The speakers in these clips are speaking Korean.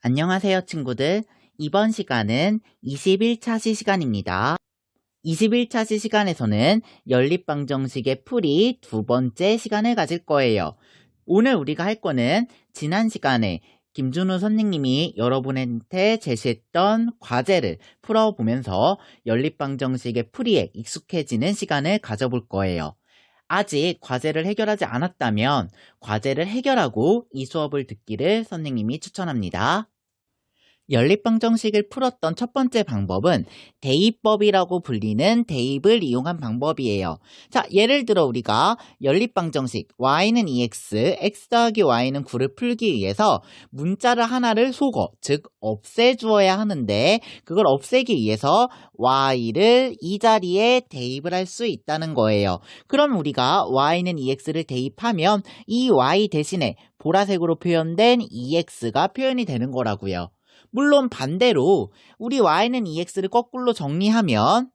안녕하세요, 친구들. 이번 시간은 21차 시간입니다. 21차 시간에서는 연립방정식의 풀이 두 번째 시간을 가질 거예요. 오늘 우리가 할 거는 지난 시간에 김준우 선생님이 여러분한테 제시했던 과제를 풀어보면서 연립방정식의 풀이에 익숙해지는 시간을 가져볼 거예요. 아직 과제를 해결하지 않았다면 과제를 해결하고 이 수업을 듣기를 선생님이 추천합니다. 연립방정식을 풀었던 첫 번째 방법은 대입법이라고 불리는 대입을 이용한 방법이에요. 자, 예를 들어 우리가 연립방정식 y는 2x, x 더하기 y는 9를 풀기 위해서 문자를 하나를 속어, 즉 없애주어야 하는데 그걸 없애기 위해서 y를 이 자리에 대입을 할 수 있다는 거예요. 그럼 우리가 y는 2x를 대입하면 이 y 대신에 보라색으로 표현된 2x가 표현이 되는 거라고요. 물론 반대로 우리 y는 2x를 거꾸로 정리하면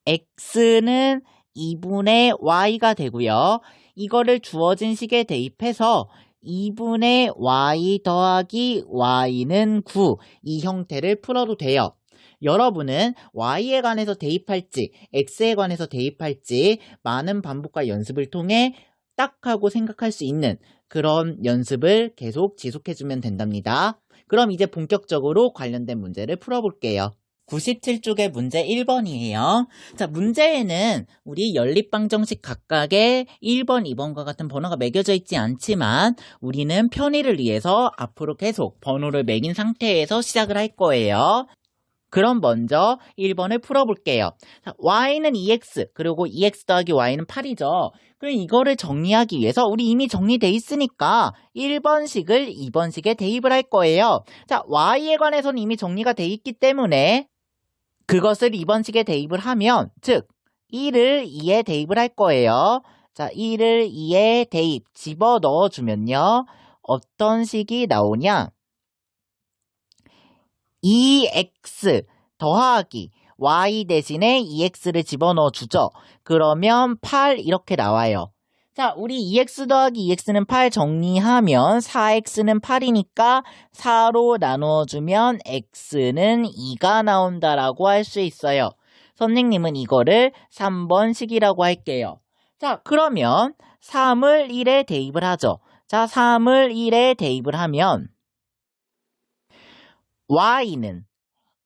x는 2분의 y가 되고요. 이거를 주어진 식에 대입해서 2분의 y 더하기 y는 9 이 형태를 풀어도 돼요. 여러분은 y에 관해서 대입할지 x에 관해서 대입할지 많은 반복과 연습을 통해 딱 하고 생각할 수 있는 그런 연습을 계속 지속해주면 된답니다. 그럼 이제 본격적으로 관련된 문제를 풀어볼게요. 97쪽의 문제 1번이에요. 자, 문제에는 우리 연립방정식 각각에 1번, 2번과 같은 번호가 매겨져 있지 않지만 우리는 편의를 위해서 앞으로 계속 번호를 매긴 상태에서 시작을 할 거예요. 그럼 먼저 1번을 풀어볼게요. 자, y는 2x, 그리고 2x 더하기 y는 8이죠. 그럼 이거를 정리하기 위해서 우리 이미 정리돼 있으니까 1번식을 2번식에 대입을 할 거예요. 자, y에 관해서는 이미 정리가 돼 있기 때문에 그것을 2번식에 대입을 하면, 즉 1을 2에 대입을 할 거예요. 자, 1을 2에 대입, 집어넣어주면요. 어떤 식이 나오냐? 2x 더하기 y 대신에 2x를 집어넣어 주죠. 그러면 8 이렇게 나와요. 자, 우리 2x 더하기 2x는 8 정리하면 4x는 8이니까 4로 나누어주면 x는 2가 나온다라고 할 수 있어요. 선생님은 이거를 3번식이라고 할게요. 자, 그러면 3을 1에 대입을 하죠. 자, 3을 1에 대입을 하면 y는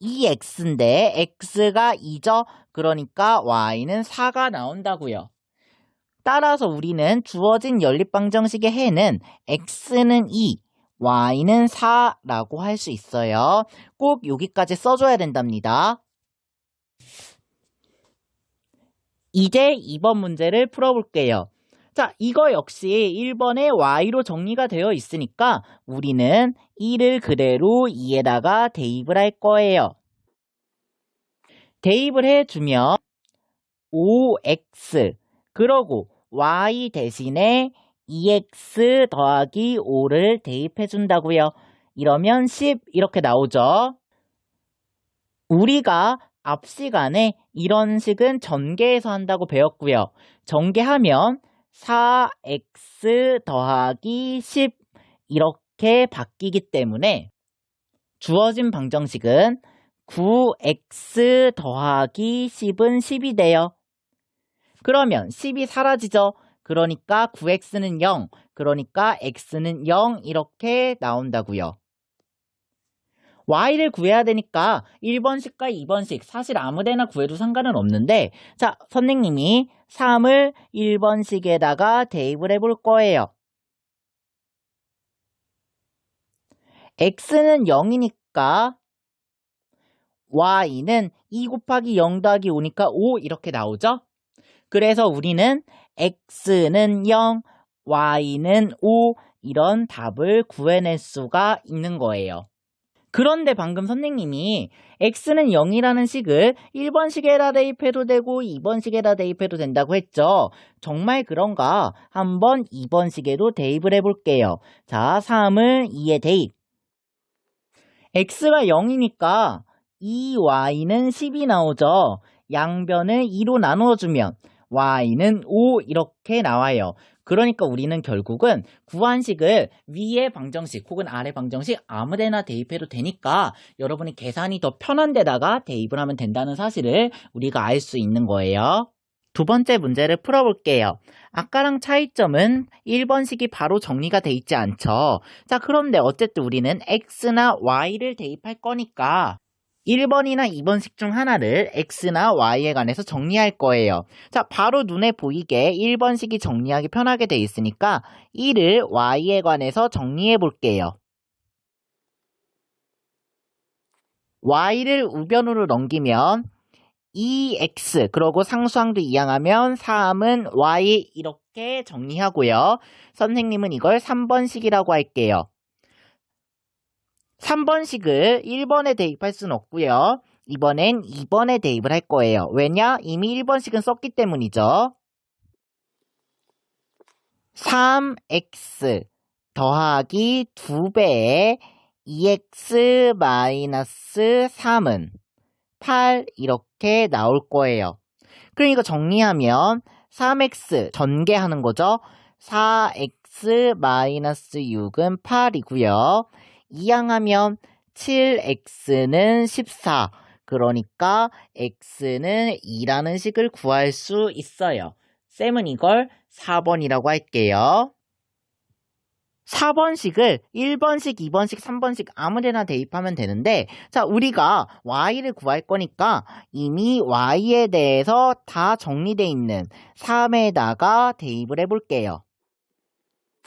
2x인데 x가 2죠? 그러니까 y는 4가 나온다고요. 따라서 우리는 주어진 연립방정식의 해는 x는 2, y는 4라고 할 수 있어요. 꼭 여기까지 써줘야 된답니다. 이제 2번 문제를 풀어볼게요. 자, 이거 역시 1번에 y로 정리가 되어 있으니까 우리는 1을 그대로 2에다가 대입을 할 거예요. 대입을 해주면 5x 그러고 y 대신에 2x 더하기 5를 대입해 준다고요. 이러면 10 이렇게 나오죠. 우리가 앞 시간에 이런 식은 전개해서 한다고 배웠고요. 전개하면 4x 더하기 10 이렇게 바뀌기 때문에 주어진 방정식은 9x 더하기 10은 10이 돼요. 그러면 10이 사라지죠. 그러니까 9x는 0, 그러니까 x는 0 이렇게 나온다고요. y를 구해야 되니까 1번식과 2번식 사실 아무데나 구해도 상관은 없는데 자, 선생님이 3을 1번식에다가 대입을 해볼 거예요. x는 0이니까 y는 2 곱하기 0 더하기 5니까 5 이렇게 나오죠? 그래서 우리는 x는 0, y는 5 이런 답을 구해낼 수가 있는 거예요. 그런데 방금 선생님이 x는 0이라는 식을 1번식에다 대입해도 되고 2번식에다 대입해도 된다고 했죠. 정말 그런가? 한번 2번식에도 대입을 해볼게요. 자, 3을 2에 대입. x가 0이니까 2y는 10이 나오죠. 양변을 2로 나누어주면 y는 5 이렇게 나와요. 그러니까 우리는 결국은 구한 식을 위의 방정식 혹은 아래 방정식 아무데나 대입해도 되니까 여러분이 계산이 더 편한 데다가 대입을 하면 된다는 사실을 우리가 알 수 있는 거예요. 두 번째 문제를 풀어볼게요. 아까랑 차이점은 1번식이 바로 정리가 돼 있지 않죠. 자, 그런데 어쨌든 우리는 x나 y를 대입할 거니까 1번이나 2번식 중 하나를 x나 y에 관해서 정리할 거예요. 자, 바로 눈에 보이게 1번식이 정리하기 편하게 돼 있으니까 1을 y에 관해서 정리해 볼게요. y를 우변으로 넘기면 2x 그러고 상수항도 이항하면 3은 y 이렇게 정리하고요. 선생님은 이걸 3번식이라고 할게요. 3번식을 1번에 대입할 수는 없고요. 이번엔 2번에 대입을 할 거예요. 왜냐? 이미 1번식은 썼기 때문이죠. 3x 더하기 2배의 2x 마이너스 3은 8 이렇게 나올 거예요. 그러니까 정리하면 3x 전개하는 거죠. 4x 마이너스 6은 8이고요. 이항하면 7x는 14. 그러니까 x는 2라는 식을 구할 수 있어요. 쌤은 이걸 4번이라고 할게요. 4번식을 1번식, 2번식, 3번식 아무데나 대입하면 되는데 자, 우리가 y를 구할 거니까 이미 y에 대해서 다 정리되어 있는 3에다가 대입을 해볼게요.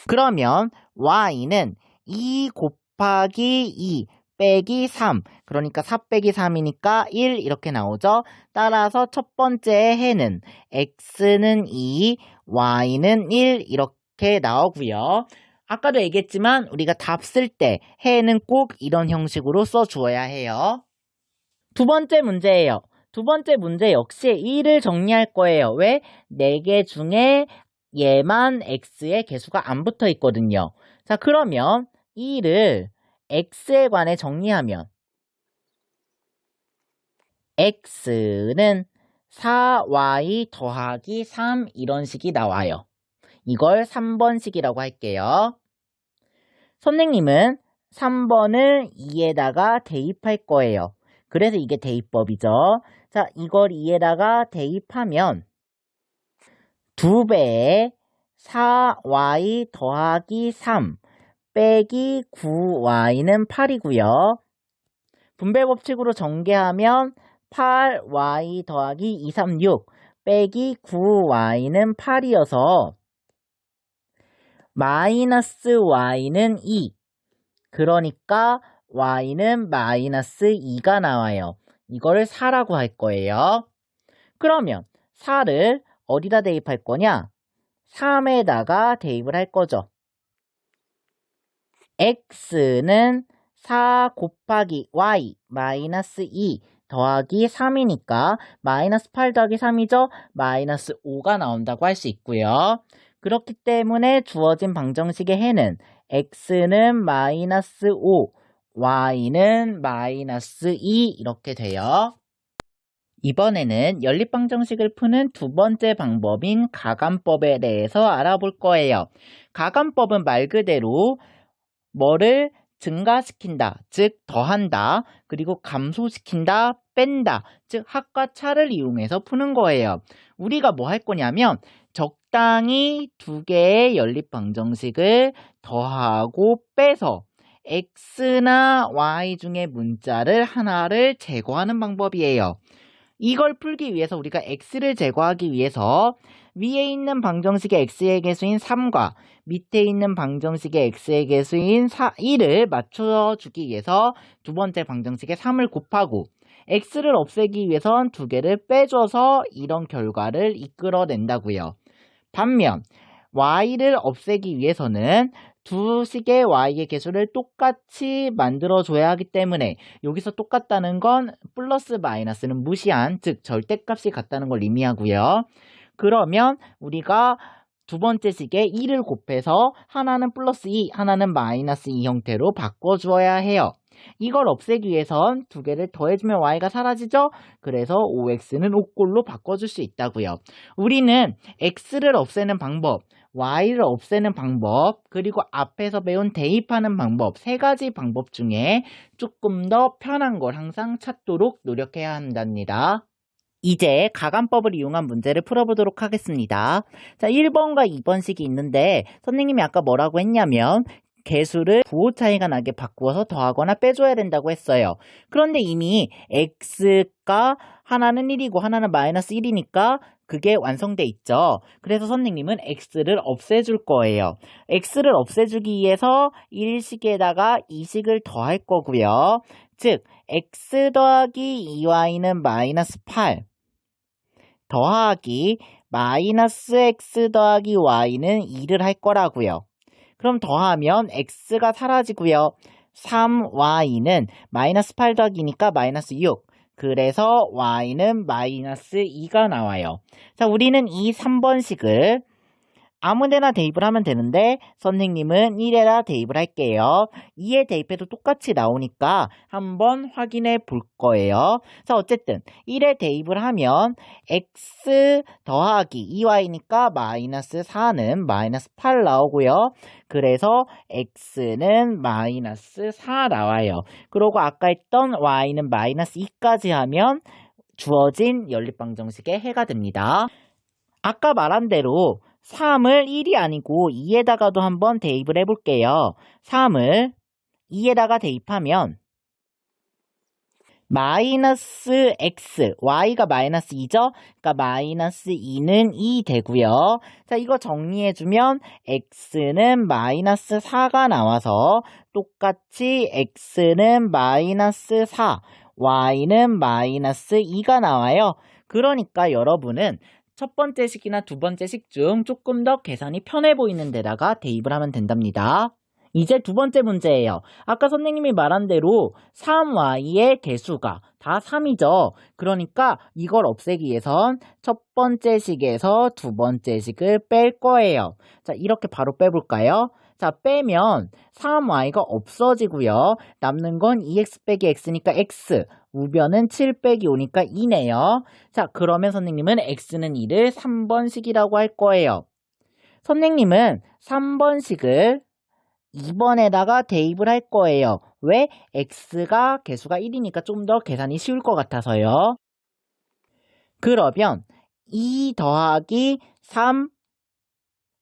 그러면 y는 2 곱하기 2 빼기 3 그러니까 4 빼기 3이니까 1 이렇게 나오죠. 따라서 첫 번째 해는 x는 2, y는 1 이렇게 나오고요. 아까도 얘기했지만 우리가 답 쓸 때 해는 꼭 이런 형식으로 써주어야 해요. 두 번째 문제예요. 두 번째 문제 역시 1을 정리할 거예요. 왜? 4개 중에 얘만 x의 개수가 안 붙어 있거든요. 자, 그러면 1을 x에 관해 정리하면 x는 4y 더하기 3 이런 식이 나와요. 이걸 3번식이라고 할게요. 선생님은 3번을 2에다가 대입할 거예요. 그래서 이게 대입법이죠. 자, 이걸 2에다가 대입하면 2배에 4y 더하기 3 빼기 9y는 8이고요. 분배법칙으로 전개하면 8y 더하기 2, 3, 6 빼기 9y는 8이어서 마이너스 y는 2. 그러니까 y는 마이너스 2가 나와요. 이거를 4라고 할 거예요. 그러면 4를 어디다 대입할 거냐? 3에다가 대입을 할 거죠. x는 4 곱하기 y 마이너스 2 더하기 3이니까 마이너스 8 더하기 3이죠. 마이너스 5가 나온다고 할 수 있고요. 그렇기 때문에 주어진 방정식의 해는 x는 마이너스 5, y는 마이너스 2 이렇게 돼요. 이번에는 연립방정식을 푸는 두 번째 방법인 가감법에 대해서 알아볼 거예요. 가감법은 말 그대로 뭐를 증가시킨다, 즉 더한다, 그리고 감소시킨다, 뺀다, 즉 합과 차를 이용해서 푸는 거예요. 우리가 뭐 할 거냐면 적당히 두 개의 연립방정식을 더하고 빼서 x나 y 중에 문자를 하나를 제거하는 방법이에요. 이걸 풀기 위해서 우리가 x를 제거하기 위해서 위에 있는 방정식의 x의 개수인 3과 밑에 있는 방정식의 x의 개수인 1을 맞춰주기 위해서 두 번째 방정식의 3을 곱하고 x를 없애기 위해선 두 개를 빼줘서 이런 결과를 이끌어낸다고요. 반면 y를 없애기 위해서는 두 식의 y의 개수를 똑같이 만들어줘야 하기 때문에 여기서 똑같다는 건 플러스 마이너스는 무시한, 즉 절대값이 같다는 걸 의미하고요. 그러면 우리가 두 번째 식에 2를 곱해서 하나는 플러스 2, 하나는 마이너스 2 형태로 바꿔주어야 해요. 이걸 없애기 위해선 두 개를 더해주면 y가 사라지죠? 그래서 5x는 5꼴로 바꿔줄 수 있다고요. 우리는 x를 없애는 방법, y를 없애는 방법, 그리고 앞에서 배운 대입하는 방법, 세 가지 방법 중에 조금 더 편한 걸 항상 찾도록 노력해야 한답니다. 이제 가감법을 이용한 문제를 풀어보도록 하겠습니다. 자, 1번과 2번식이 있는데 선생님이 아까 뭐라고 했냐면 개수를 부호 차이가 나게 바꾸어서 더하거나 빼줘야 된다고 했어요. 그런데 이미 x가 하나는 1이고 하나는 마이너스 1이니까 그게 완성돼 있죠. 그래서 선생님은 x를 없애줄 거예요. x를 없애주기 위해서 1식에다가 2식을 더할 거고요. 즉 x 더하기 2y는 마이너스 8 더하기 마이너스 x 더하기 y는 2를 할 거라고요. 그럼 더하면 x가 사라지고요. 3y는 마이너스 8 더하기니까 마이너스 6. 그래서 y는 마이너스 2가 나와요. 자, 우리는 이 3번식을 아무데나 대입을 하면 되는데 선생님은 1에다 대입을 할게요. 2에 대입해도 똑같이 나오니까 한번 확인해 볼 거예요. 자, 어쨌든 1에 대입을 하면 x 더하기 2y니까 마이너스 4는 마이너스 8 나오고요. 그래서 x는 마이너스 4 나와요. 그리고 아까 했던 y는 마이너스 2까지 하면 주어진 연립방정식의 해가 됩니다. 아까 말한 대로 3을 1이 아니고 2에다가도 한번 대입을 해볼게요. 3을 2에다가 대입하면 마이너스 x, y가 마이너스 2죠? 그러니까 마이너스 2는 2 되고요. 자, 이거 정리해주면 x는 마이너스 4가 나와서 똑같이 x는 마이너스 4, y는 마이너스 2가 나와요. 그러니까 여러분은 첫 번째 식이나 두 번째 식 중 조금 더 계산이 편해 보이는 데다가 대입을 하면 된답니다. 이제 두 번째 문제예요. 아까 선생님이 말한 대로 3y의 개수가 다 3이죠. 그러니까 이걸 없애기 위해선 첫 번째 식에서 두 번째 식을 뺄 거예요. 자, 이렇게 바로 빼볼까요? 자, 빼면 3y가 없어지고요. 남는 건 2x 빼기 x니까 x, 우변은 7 빼기 5니까 2네요. 자, 그러면 선생님은 x는 2를 3번식이라고 할 거예요. 선생님은 3번식을 2번에다가 대입을 할 거예요. 왜? x가 개수가 1이니까 좀 더 계산이 쉬울 것 같아서요. 그러면 2 더하기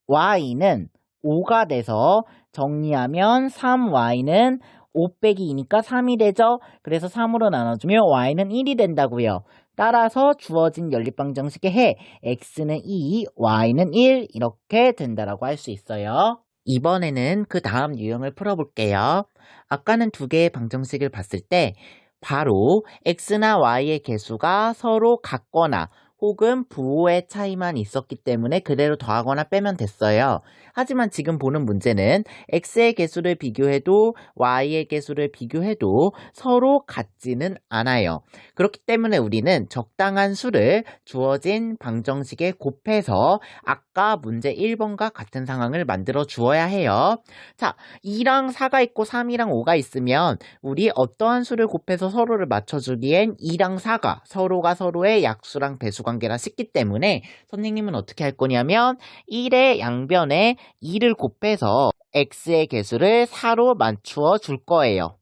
3y는 5가 돼서 정리하면 3y는 5 빼기 2니까 3이 되죠. 그래서 3으로 나눠주면 y는 1이 된다고요. 따라서 주어진 연립방정식의 해 x는 2, y는 1 이렇게 된다라고 할 수 있어요. 이번에는 그 다음 유형을 풀어볼게요. 아까는 두 개의 방정식을 봤을 때 바로 x나 y의 개수가 서로 같거나 혹은 부호의 차이만 있었기 때문에 그대로 더하거나 빼면 됐어요. 하지만 지금 보는 문제는 x의 개수를 비교해도 y의 개수를 비교해도 서로 같지는 않아요. 그렇기 때문에 우리는 적당한 수를 주어진 방정식에 곱해서 아까 문제 1번과 같은 상황을 만들어 주어야 해요. 자, 2랑 4가 있고 3이랑 5가 있으면 우리 어떠한 수를 곱해서 서로를 맞춰주기엔 2랑 4가 서로가 서로의 약수랑 배수 관계라 싶기 때문에 선생님은 어떻게 할 거냐면 1의 양변에 2를 곱해서 x의 개수를 4로 맞추어 줄 거예요.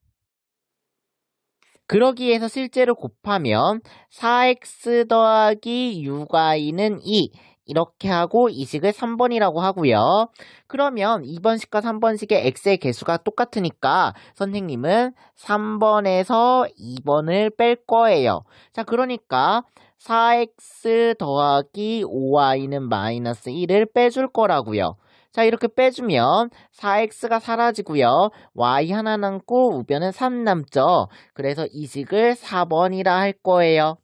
그러기 위해서 실제로 곱하면 4x 더하기 6y는 2 이렇게 하고 이 식을 3번이라고 하고요. 그러면 2번식과 3번식의 x의 개수가 똑같으니까 선생님은 3번에서 2번을 뺄 거예요. 자, 그러니까 4x 더하기 5y는 마이너스 1을 빼줄 거라고요. 자, 이렇게 빼주면 4x가 사라지고요. y 하나 남고 우변은 3 남죠. 그래서 이 식을 4번이라 할 거예요.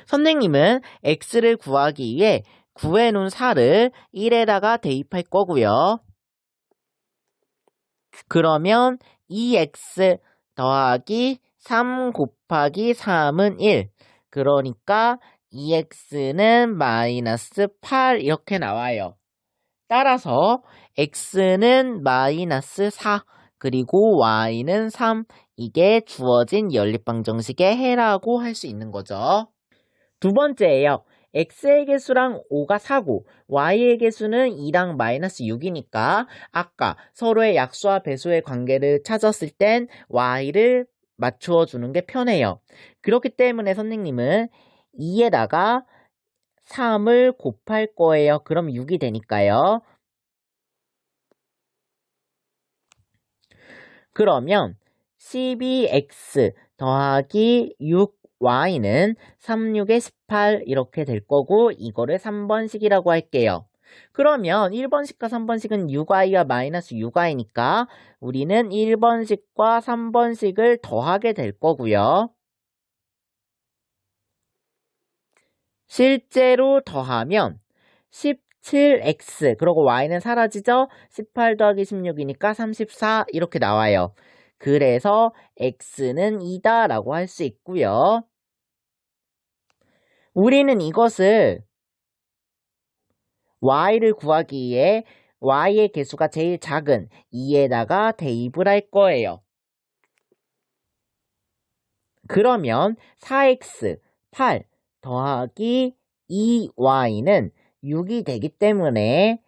선생님은 x를 구하기 위해 구해놓은 4를 1에다가 대입할 거고요. 그러면 2x 더하기 3 곱하기 3은 1. 그러니까 2x는 마이너스 8 이렇게 나와요. 따라서 x는 마이너스 4 그리고 y는 3 이게 주어진 연립방정식의 해라고 할 수 있는 거죠. 두 번째예요. x의 개수랑 5가 4고 y의 개수는 2랑 마이너스 6이니까 아까 서로의 약수와 배수의 관계를 찾았을 땐 y를 맞추어 주는 게 편해요. 그렇기 때문에 선생님은 2에다가 3을 곱할 거예요. 그럼 6이 되니까요. 그러면 12x 더하기 6y는 3, 6에 18 이렇게 될 거고 이거를 3번식이라고 할게요. 그러면 1번식과 3번식은 6y와 마이너스 6y니까 우리는 1번식과 3번식을 더하게 될 거고요. 실제로 더하면 17x 그리고 y는 사라지죠? 18 더하기 16이니까 34 이렇게 나와요. 그래서 x는 2다 라고 할 수 있고요. 우리는 이것을 y를 구하기 위해 y의 개수가 제일 작은 2에다가 대입을 할 거예요. 그러면 4x 8 더하기 2y는 6이 되기 때문에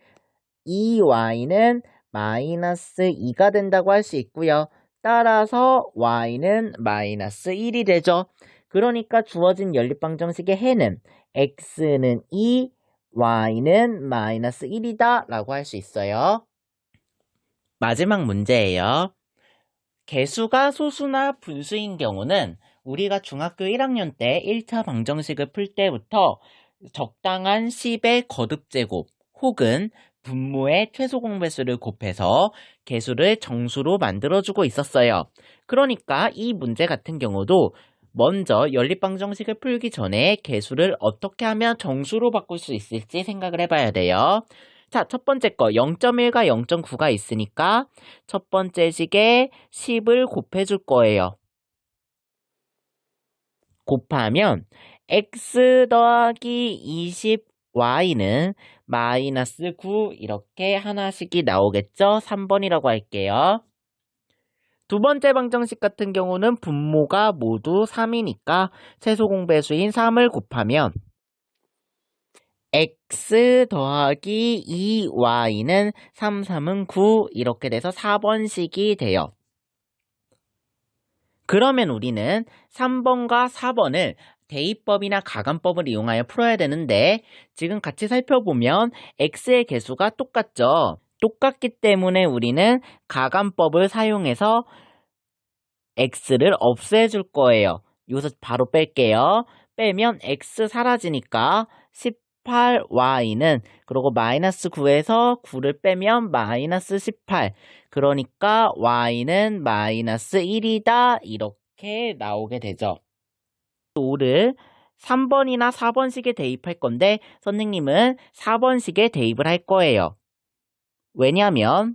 2y는 마이너스 2가 된다고 할 수 있고요. 따라서 y는 마이너스 1이 되죠. 그러니까 주어진 연립방정식의 해는 x는 2, y는 마이너스 1이다 라고 할 수 있어요. 마지막 문제예요. 개수가 소수나 분수인 경우는 우리가 중학교 1학년 때 1차 방정식을 풀 때부터 적당한 10의 거듭제곱 혹은 분모의 최소 공배수를 곱해서 개수를 정수로 만들어주고 있었어요. 그러니까 이 문제 같은 경우도 먼저 연립방정식을 풀기 전에 개수를 어떻게 하면 정수로 바꿀 수 있을지 생각을 해봐야 돼요. 자, 첫 번째 거 0.1과 0.9가 있으니까 첫 번째 식에 10을 곱해줄 거예요. 곱하면 x 더하기 20y는 마이너스 9 이렇게 하나씩이 나오겠죠? 3번이라고 할게요. 두 번째 방정식 같은 경우는 분모가 모두 3이니까 최소 공배수인 3을 곱하면 x 더하기 2y는 3, 3은 9 이렇게 돼서 4번식이 돼요. 그러면 우리는 3번과 4번을 대입법이나 가감법을 이용하여 풀어야 되는데 지금 같이 살펴보면 x의 개수가 똑같죠. 똑같기 때문에 우리는 가감법을 사용해서 x를 없애줄 거예요. 여기서 바로 뺄게요. 빼면 x 사라지니까 18y는 그리고 마이너스 9에서 9를 빼면 마이너스 18 그러니까 y는 마이너스 1이다 이렇게 나오게 되죠. 5를 3번이나 4번식에 대입할 건데 선생님은 4번식에 대입을 할 거예요. 왜냐하면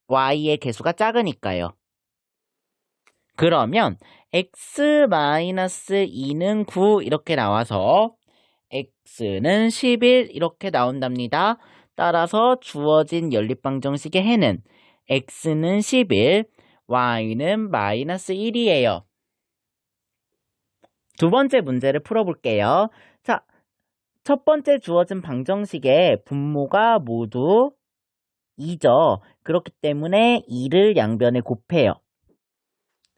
y의 개수가 작으니까요. 그러면 x-2는 9 이렇게 나와서 x는 11 이렇게 나온답니다. 따라서 주어진 연립방정식의 해는 x는 11, y는 마이너스 1이에요. 두 번째 문제를 풀어볼게요. 자, 첫 번째 주어진 방정식의 분모가 모두 2죠. 그렇기 때문에 2를 양변에 곱해요.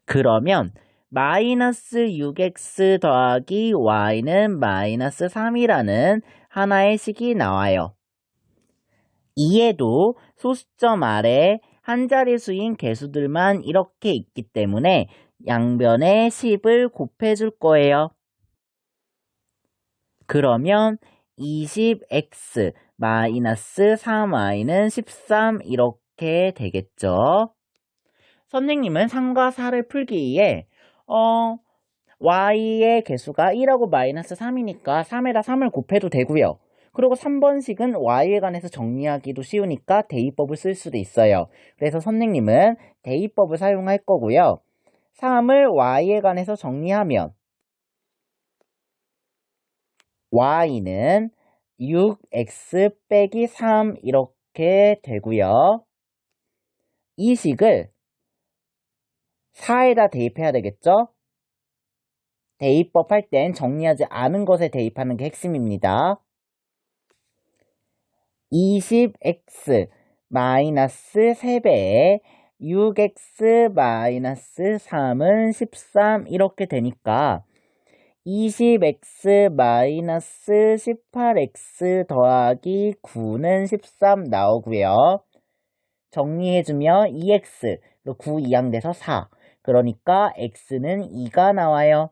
그러면 마이너스 6x 더하기 y는 마이너스 3이라는 하나의 식이 나와요. 이에도 소수점 아래 한 자릿수인 개수들만 이렇게 있기 때문에 양변에 10을 곱해줄 거예요. 그러면 20x 마이너스 3y는 13 이렇게 되겠죠. 선생님은 3과 4를 풀기 위해 y의 개수가 1하고 마이너스 3이니까 3에다 3을 곱해도 되고요. 그리고 3번식은 y에 관해서 정리하기도 쉬우니까 대입법을 쓸 수도 있어요. 그래서 선생님은 대입법을 사용할 거고요. 3을 y에 관해서 정리하면 y는 6x 빼기 3 이렇게 되고요. 이 식을 4에다 대입해야 되겠죠? 대입법 할 땐 정리하지 않은 것에 대입하는 게 핵심입니다. 20x 마이너스 3배에 6x 마이너스 3은 13 이렇게 되니까 20x 마이너스 18x 더하기 9는 13 나오고요. 정리해주면 2x, 9 이항돼서 4. 그러니까 x는 2가 나와요.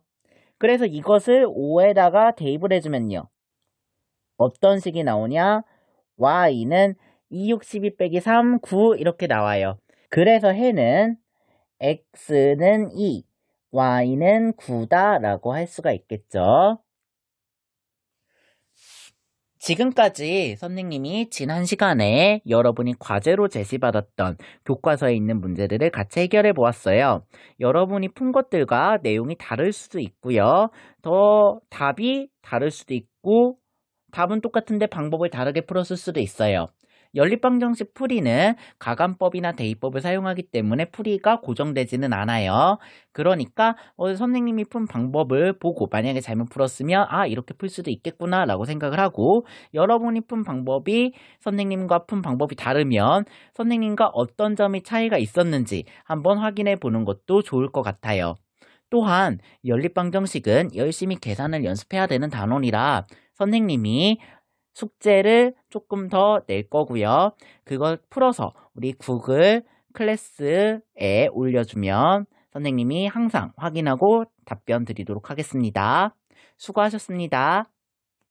그래서 이것을 5에다가 대입을 해주면요. 어떤 식이 나오냐? y는 2, 6, 12 빼기 3, 9 이렇게 나와요. 그래서 해는 x는 2, y는 9다 라고 할 수가 있겠죠. 지금까지 선생님이 지난 시간에 여러분이 과제로 제시받았던 교과서에 있는 문제들을 같이 해결해 보았어요. 여러분이 푼 것들과 내용이 다를 수도 있고요. 더 답이 다를 수도 있고 답은 똑같은데 방법을 다르게 풀었을 수도 있어요. 연립방정식 풀이는 가감법이나 대입법을 사용하기 때문에 풀이가 고정되지는 않아요. 그러니까 선생님이 푼 방법을 보고 만약에 잘못 풀었으면 이렇게 풀 수도 있겠구나 라고 생각을 하고, 여러분이 푼 방법이 선생님과 푼 방법이 다르면 선생님과 어떤 점이 차이가 있었는지 한번 확인해 보는 것도 좋을 것 같아요. 또한 연립방정식은 열심히 계산을 연습해야 되는 단원이라 선생님이 숙제를 조금 더 낼 거고요. 그걸 풀어서 우리 구글 클래스에 올려주면 선생님이 항상 확인하고 답변 드리도록 하겠습니다. 수고하셨습니다.